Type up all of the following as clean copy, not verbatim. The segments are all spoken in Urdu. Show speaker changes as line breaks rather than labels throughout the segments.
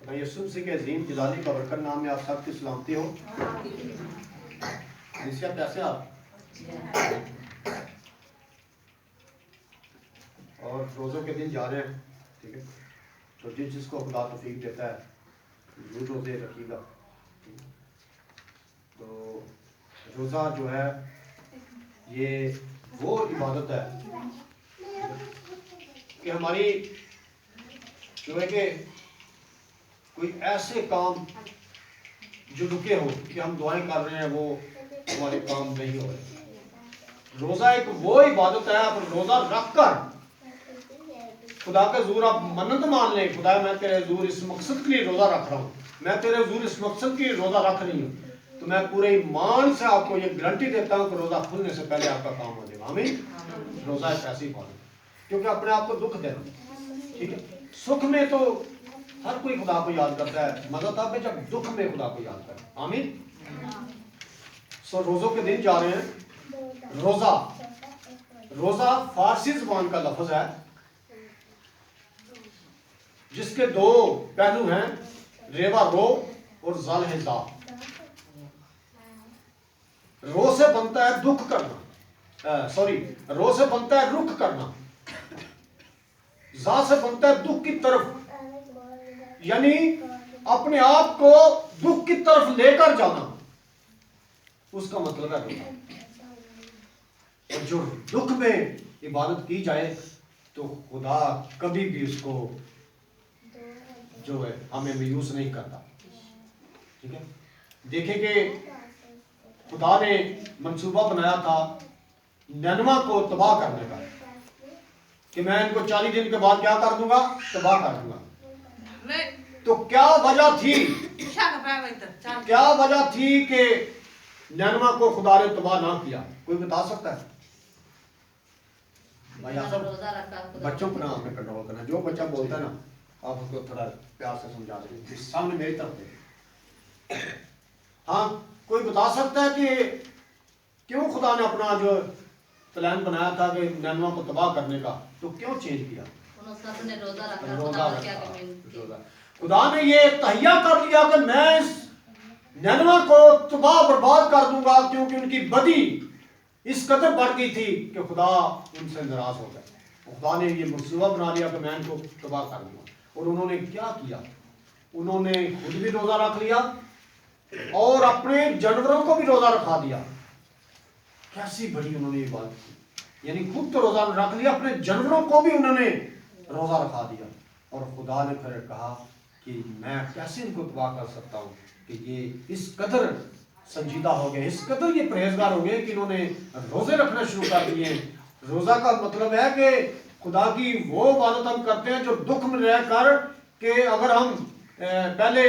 خدا یسوع مسیح کے عظیم جلالی کا برکت نام میں آپ سب کی سلامتی ہو. انسیہ کیسے آپ؟ اور روزوں کے دن جا رہے ہیں, ٹھیک ہے, تو جس کو خدا توفیق دیتا ہے ضرور روزے رکھیے گا. تو روزہ جو ہے یہ وہ عبادت ہے کہ ہماری جو ہے کہ کوئی ایسے کام جو رکے ہو کہ ہم دعائیں کر رہے ہیں وہ ہمارے کام نہیں ہو رہے. روزہ ایک وہ عبادت ہے, آپ روزہ رکھ کر خدا کے حضور آپ منت مان لیں, خدا میں تیرے حضور اس مقصد کے لیے روزہ رکھ رہا ہوں, میں تیرے حضور اس مقصد کے لیے روزہ رکھ رہی ہوں, تو میں پورے ایمان سے آپ کو یہ گارنٹی دیتا ہوں کہ روزہ کھلنے سے پہلے آپ کا کام ہو جائے گا. آمین. روزہ ایک ایسی عبادت ہے کیونکہ اپنے آپ کو دکھ دینا, ٹھیک ہے. سکھ میں تو ہر کوئی خدا کو یاد کرتا ہے, مزہ تب ہے جب دکھ میں خدا کو یاد کرتا ہے. آمین. سو روزوں کے دن جا رہے ہیں. روزہ فارسی زبان کا لفظ ہے جس کے دو پہلو ہیں, ریوا رو اور زل ہے زا. رو سے بنتا ہے دکھ کرنا, رو سے بنتا ہے رخ کرنا, زا سے بنتا ہے دکھ کی طرف, یعنی اپنے آپ کو دکھ کی طرف لے کر جانا, اس کا مطلب ہے روزہ. اور جو دکھ میں عبادت کی جائے تو خدا کبھی بھی اس کو جو ہے ہمیں میوس نہیں کرتا. ٹھیک ہے. دیکھیں کہ خدا نے منصوبہ بنایا تھا نینوا کو تباہ کرنے کا, کہ میں ان کو 40 دن کے بعد کیا کر دوں گا, تباہ کر دوں گا. تو کیا وجہ تھی کہ نینوا کو خدا نے تباہ نہ کیا؟ کوئی بتا سکتا ہے؟ بچوں کو نہ ہمیں کنٹرول کرنا, جو بچہ بولتا ہے نا آپ اس کو تھوڑا پیار سے سمجھا دیں, سامنے میری طرف دیں. ہاں, کوئی بتا سکتا ہے کہ کیوں خدا نے اپنا جو پلان بنایا تھا کہ نینوا کو تباہ کرنے کا, تو کیوں چینج کیا؟ خدا نے یہ تہیا کر لیا کہ میں اس نینوا کو تباہ برباد کر دوں گا, کیونکہ ان کی بدی اس قدر بڑھ گئی تھی کہ خدا ان سے ناراض ہو گیا. خدا نے یہ منصوبہ بنا لیا کہ میں ان کو تباہ کر دوں گا. اور انہوں نے کیا کیا؟ انہوں نے خود بھی روزہ رکھ لیا اور اپنے جانوروں کو بھی روزہ رکھا دیا. کیسی بڑی انہوں نے عبادت کی, یعنی خود تو روزہ رکھ لیا, اپنے جانوروں کو بھی انہوں نے روزہ رکھا دیا. اور خدا نے پھر کہا کہ میں کیسے ان کو تباہ کر سکتا ہوں, کہ یہ اس قدر سنجیدہ ہو گئے, اس قدر یہ پرہیزگار ہو گئے کہ انہوں نے روزے رکھنا شروع کر دیے. روزہ کا مطلب ہے کہ خدا کی وہ عبادت ہم کرتے ہیں جو دکھ میں رہ کر, کہ اگر ہم پہلے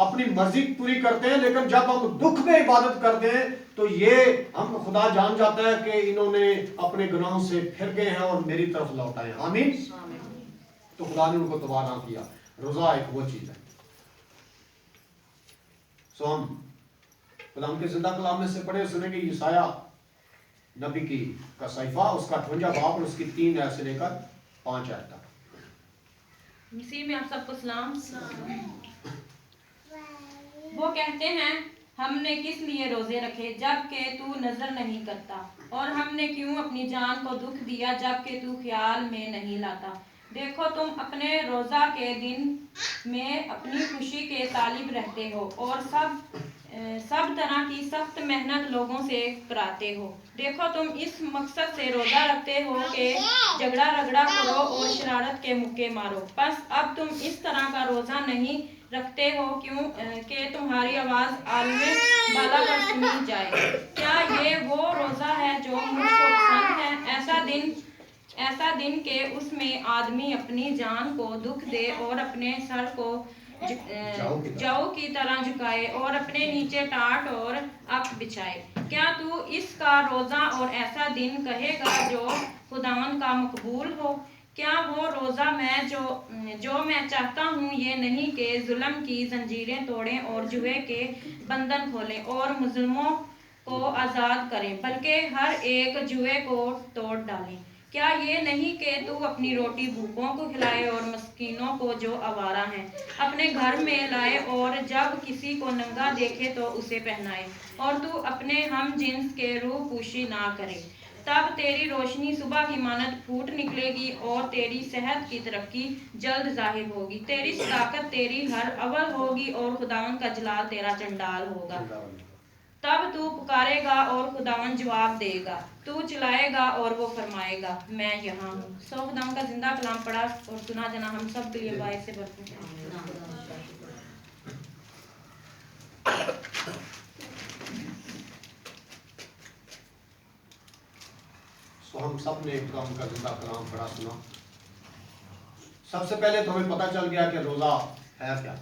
اپنی مرضی پوری کرتے ہیں لیکن جب ہم دکھ میں عبادت کرتے ہیں تو یہ ہم خدا جان جاتا ہے کہ انہوں نے اپنے گناہوں سے پھر گئے ہیں اور میری طرف لوٹ آئے. آمین. تو خدا نے ان کو تباہ نہ کیا. روزہ ایک وہ چیز ہے. سو ہم کلام کے زندہ کلام میں سے پڑھے, سنیں کہ یسایہ نبی کی کا صحیفہ, اس کا 58 باب اور اس کی 3 آیت سے لے کر 5 آیت تک.
مسیح میں آپ سب کو سلام. وہ کہتے ہیں ہم نے کس لیے روزے رکھے جب کہ تو نظر نہیں کرتا, اور ہم نے کیوں اپنی جان کو دکھ دیا جب کہ تو خیال میں نہیں لاتا. دیکھو تم اپنے روزہ کے دن میں اپنی خوشی کے طالب رہتے ہو اور سب طرح کی سخت محنت لوگوں سے کراتے ہو. دیکھو تم اس مقصد سے روزہ رکھتے ہو کہ جھگڑا رگڑا کرو اور شرارت کے مکے مارو. بس اب تم اس طرح کا روزہ نہیں رکھتے ہو کیوں کہ تمہاری آواز عالم بالا پر سنی جائے. کیا یہ وہ روزہ ہے جو مجھ کو پسند ہے؟ ایسا دن کہ اس میں آدمی اپنی جان کو دکھ دے اور اپنے سر کو جاؤ کی طرح جھکائے اور اپنے نیچے ٹاٹ اور اک بچھائے. کیا تو اس کا روزہ اور ایسا دن کہے گا جو خداوند کا مقبول ہو؟ کیا وہ روزہ جو میں چاہتا ہوں یہ نہیں کہ ظلم کی زنجیریں توڑیں اور جوے کے بندھن کھولیں اور مظلوموں کو آزاد کریں, بلکہ ہر ایک جوے کو توڑ ڈالیں. کیا یہ نہیں کہ تو اپنی روٹی بھوکوں کو کھلائے اور مسکینوں کو جو آوارہ ہیں اپنے گھر میں لائے، اور جب کسی کو ننگا دیکھے تو اسے پہنائے، اور تو اپنے ہم جنس کے روح پوشی نہ کرے؟ تب تیری روشنی صبح کی مانند پھوٹ نکلے گی اور تیری صحت کی ترقی جلد ظاہر ہوگی، تیری صداقت تیری ہر اول ہوگی اور خداوند کا جلال تیرا چنڈال ہوگا۔ تب تو پکارے گا اور خداوند جواب دے گا، تو چلائے گا اور وہ فرمائے گا میں یہاں ہوں۔ خداوند کا زندہ کلام پڑھا اور سنا جانا ہم سب کے لیے باعث سے برکت ہے۔
ہم سب نے خداوند کا زندہ کلام پڑھا سنا۔ سب سے پہلے تو ہمیں پتہ چل گیا کہ روزہ ہے کیا۔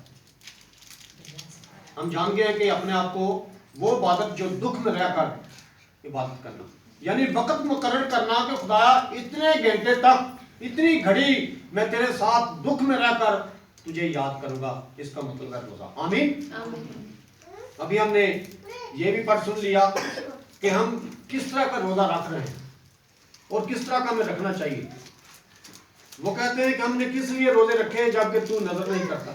ہم جان گئے کہ اپنے آپ کو وہ عبادت جو دکھ میں رہ کر عبادت کرنا، یعنی وقت مقرر کرنا کہ خدایا اتنے گھنٹے تک اتنی گھڑی میں تیرے ساتھ دکھ میں رہ کر تجھے یاد کروں گا، اس کا مطلب ہے روزہ۔ آمین۔ ابھی ہم نے یہ بھی پڑھ سن لیا کہ ہم کس طرح کا روزہ رکھ رہے ہیں اور کس طرح کا ہمیں رکھنا چاہیے۔ وہ کہتے ہیں کہ ہم نے کس لیے روزے رکھے جبکہ تو نظر نہیں کرتا۔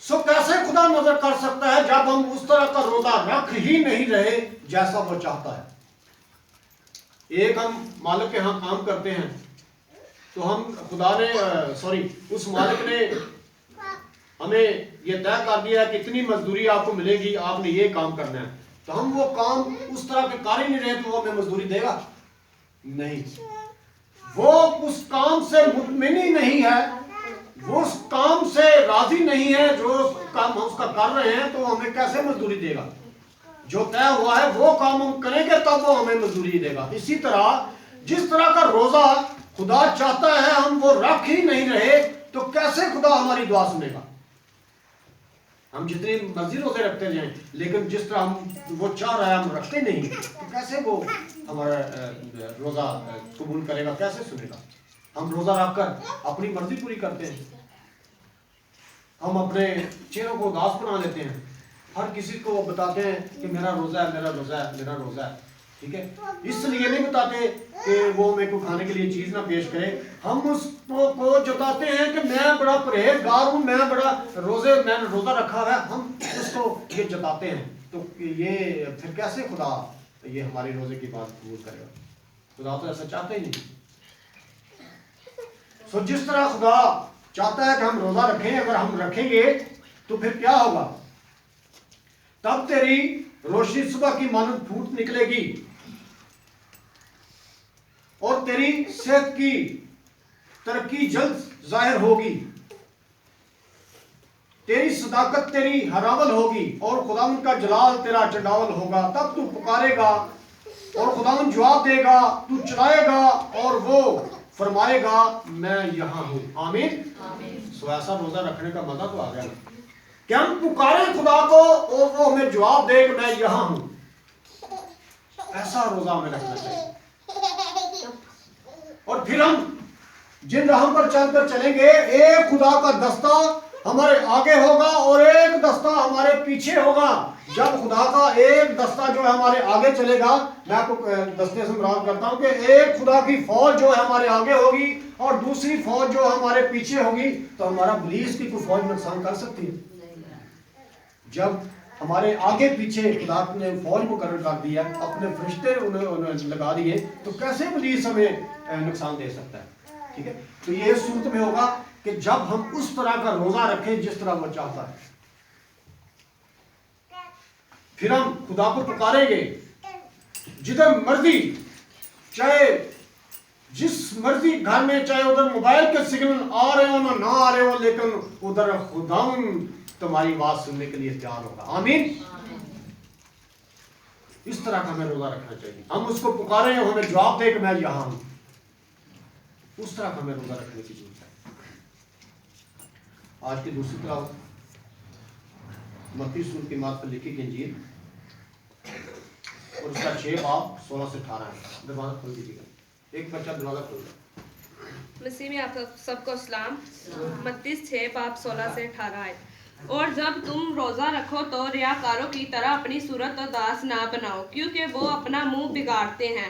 سو کیسے خدا نظر کر سکتا ہے جب ہم اس طرح کا روزہ رکھ ہی نہیں رہے جیسا وہ چاہتا ہے۔ ایک ہم مالک کے ہاں کام کرتے ہیں تو ہم اس مالک نے ہمیں یہ طے کر دیا ہے کہ اتنی مزدوری آپ کو ملے گی، آپ نے یہ کام کرنا ہے، تو ہم وہ کام اس طرح کے کر ہی نہیں رہے تو وہ ہمیں مزدوری دے گا؟ نہیں۔ وہ اس کام سے مطمئن ہی نہیں ہے، وہ اس کام سے راضی نہیں ہے جو کام ہم اس کا کر رہے ہیں، تو ہمیں کیسے مزدوری دے گا؟ جو طے ہوا ہے وہ کام ہم کریں گے تب وہ ہمیں مزدوری دے گا۔ اسی طرح جس طرح کا روزہ خدا چاہتا ہے ہم وہ رکھ ہی نہیں رہے تو کیسے خدا ہماری دعا سنے گا؟ ہم جتنی مرضی روزے رکھتے جائیں لیکن جس طرح وہ چاہ رہا ہے ہم رکھتے نہیں تو کیسے وہ ہمارا روزہ قبول کرے گا، کیسے سنے گا؟ ہم روزہ رکھ کر اپنی مرضی پوری کرتے ہیں، ہم اپنے چہروں کو اداس بنا لیتے ہیں، ہر کسی کو بتاتے ہیں کہ میرا روزہ ہے، میرا روزہ ہے، میرا روزہ ہے، ٹھیک ہے؟ اس لیے نہیں بتاتے کہ وہ ہمیں کو کھانے کے لیے چیز نہ پیش کرے، ہم اس کو جتاتے ہیں کہ میں بڑا پرہیزگار ہوں، میں بڑا میں نے روزہ رکھا ہے، ہم اس کو یہ جتاتے ہیں، تو یہ پھر کیسے خدا یہ ہماری روزے کی بات قبول کرے گا؟ خدا تو ایسا چاہتا ہی نہیں۔ سو جس طرح خدا چاہتا ہے کہ ہم روزہ رکھیں، اگر ہم رکھیں گے تو پھر کیا ہوگا؟ تب تیری روشنی صبح کی مانند پھوٹ نکلے گی اور تیری صحت کی ترقی جلد ظاہر ہوگی، تیری صداقت تیری ہراول ہوگی اور خداوند کا جلال تیرا چنڈاول ہوگا۔ تب تو پکارے گا اور خداوند جواب دے گا، تو چلائے گا اور وہ فرمائے گا میں یہاں ہوں۔ آمین۔ سو ایسا روزہ رکھنے کا مزہ تو آ گیا کہ ہم پکاریں خدا کو اور وہ ہمیں جواب دے کہ میں یہاں ہوں۔ ایسا روزہ ہمیں رکھنا چاہیے۔ اور پھر ہم جن راہوں پر چل کر چلیں گے، ایک خدا کا دستہ ہمارے آگے ہوگا اور ایک دستہ ہمارے پیچھے ہوگا۔ جب خدا کا ایک دستہ جو ہے ہمارے آگے چلے گا، میں آپ کو دستے سے مراد کرتا ہوں کہ ایک خدا کی فوج جو ہے ہمارے آگے ہوگی اور دوسری فوج جو ہمارے پیچھے ہوگی، تو ہمارا ابلیس کی کوئی فوج نقصان کر سکتی ہے؟ جب ہمارے آگے پیچھے خدا نے فوج مقرر کر دیا، اپنے فرشتے انہیں لگا دیے، تو کیسے ابلیس ہمیں نقصان دے سکتا ہے؟ ٹھیک ہے، تو یہ صورت میں ہوگا کہ جب ہم اس طرح کا روزہ رکھیں جس طرح وہ چاہتا ہے، پھر ہم خدا کو پکاریں گے جدھر مرضی، چاہے جس مرضی گھر میں، چاہے ادھر موبائل کے سگنل آ رہے ہوں نہ آ رہے ہوں، لیکن ادھر خداوند تمہاری بات سننے کے لیے تیار ہوگا۔ آمین۔ اس طرح کا ہمیں روزہ رکھنا چاہیے، ہم اس کو پکاریں اور ہمیں جواب دے کہ میں یہاں ہوں۔ اس طرح کا ہمیں روزہ رکھنے کی ضرورت ہے۔ آج کی دوسری طرف متی سورت کی مات پر لکھی گئی انجیل اور اس کا 6 باب 16 سے 18 ہے۔ دروازہ کھول دیجیے گا، ایک بچہ دروازہ کھول دے۔
مسیح میں آپ سب کو سلام۔ متی 6 باب 16 سے 18 ہے۔ اور جب تم روزہ رکھو تو ریاکاروں کی طرح اپنی صورت اداس نہ بناؤ، کیونکہ وہ اپنا منہ بگاڑتے ہیں،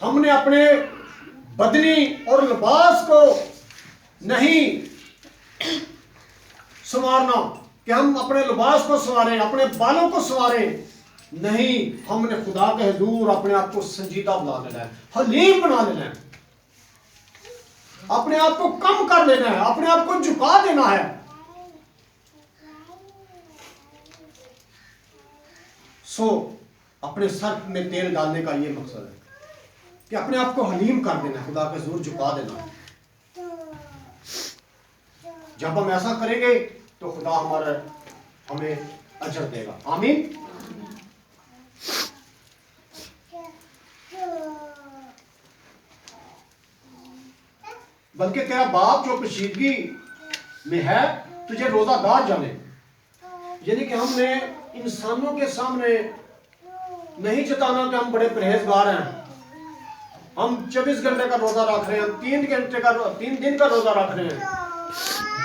ہم نے اپنے بدنی اور لباس کو نہیں سنوارنا کہ ہم اپنے لباس کو سنواریں، اپنے بالوں کو سنواریں، نہیں، ہم نے خدا کے حضور اپنے آپ کو سنجیدہ بنا لینا ہے، حلیم بنا لینا ہے، اپنے آپ کو کم کر لینا ہے، اپنے آپ کو جھکا دینا ہے. اپنے سر میں تیل ڈالنے کا یہ مقصد ہے کہ اپنے آپ کو حلیم کر دینا ہے، خدا کے حضور جھکا دینا ہے. جب ہم ایسا کریں گے تو خدا ہمیں اجر دے گا. آمین. بلکہ تیرا باپ جو کشیدگی میں ہے تجھے روزہ دار جانے. یعنی کہ ہم نے انسانوں کے سامنے نہیں جتانا کہ ہم بڑے پرہیزگار ہیں، ہم 24 گھنٹے کا روزہ رکھ رہے ہیں، 3 دن کا روزہ رکھ رہے ہیں.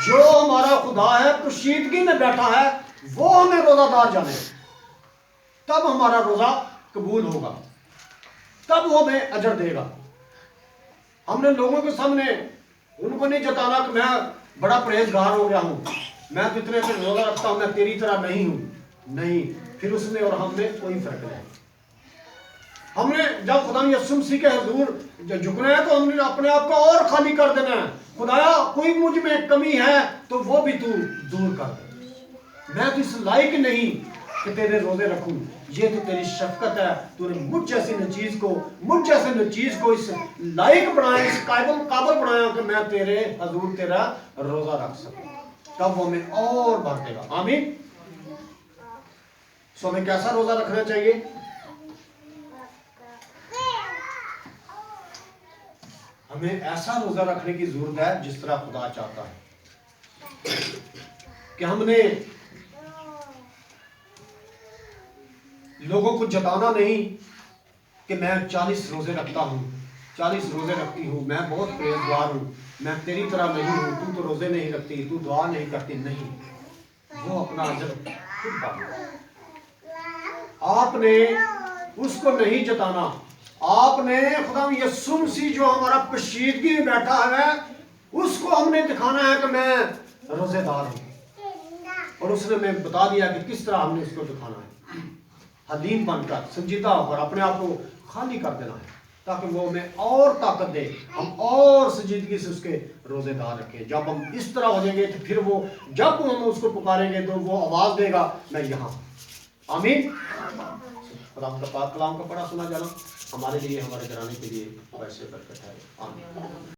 جو ہمارا خدا ہے کشیدگی میں بیٹھا ہے وہ ہمیں روزہ دار جانے، تب ہمارا روزہ قبول ہوگا، تب وہ ہمیں اجر دے گا. ہم نے لوگوں کے سامنے ان کو نہیں جتانا کہ میں بڑا پرہیزگار ہو گیا ہوں، میں تو اتنے سے روزہ رکھتا ہوں، میں تیری طرح نہیں ہوں. نہیں، پھر اس میں اور ہم میں کوئی فرق نہیں. ہم نے جب خدا یسوع مسیح کے حضور جھکنا ہے تو ہم نے اپنے آپ کو اور خالی کر دینا ہے. خدایا کوئی مجھ میں کمی ہے تو وہ بھی تو دور کر دے، میں تو اس لائق نہیں کہ تیرے روزے رکھوں، یہ تو تیری شفقت ہے، تو نے مجھ جیسی نچیز کو اس لائق بنایا، اس قابل بنایا کہ میں تیرے حضور تیرا روزہ رکھ سکوں، تب وہ ہمیں اور بڑھ دے گا. آمین. ہمیں کیسا روزہ رکھنا چاہیے؟ ہمیں ایسا روزہ رکھنے کی ضرورت ہے جس طرح خدا چاہتا ہے، کہ ہم نے لوگوں کو جتانا نہیں کہ میں 40 روزے رکھتا ہوں، 40 روزے رکھتی ہوں، میں بہت پرہیزگار ہوں، میں تیری طرح نہیں ہوں، تو روزے نہیں رکھتی، تو دعا نہیں کرتی. نہیں، وہ اپنا اجر خود پائے. آپ نے اس کو نہیں جتانا، آپ نے خدا یسوع مسیح جو ہمارا کشیدگی میں بیٹھا ہے اس کو ہم نے دکھانا ہے کہ میں روزے دار ہوں، اور اس نے ہمیں بتا دیا کہ کس طرح ہم نے اس کو دکھانا ہے. حلیم بن کر، سنجیدہ ہو کر اپنے آپ کو خالی کر دینا ہے تاکہ وہ ہمیں اور طاقت دے، ہم اور سنجیدگی سے اس کے روزے دار رکھیں. جب ہم اس طرح ہو جائیں گے تو پھر وہ جب ہم اس کو پکاریں گے تو وہ آواز دے گا میں یہاں. آمین. خدا کا پاک کلام کا پڑھا سنا جانا ہمارے لیے، ہمارے گھرانے کے لیے ویسے برکت ہے. آمین.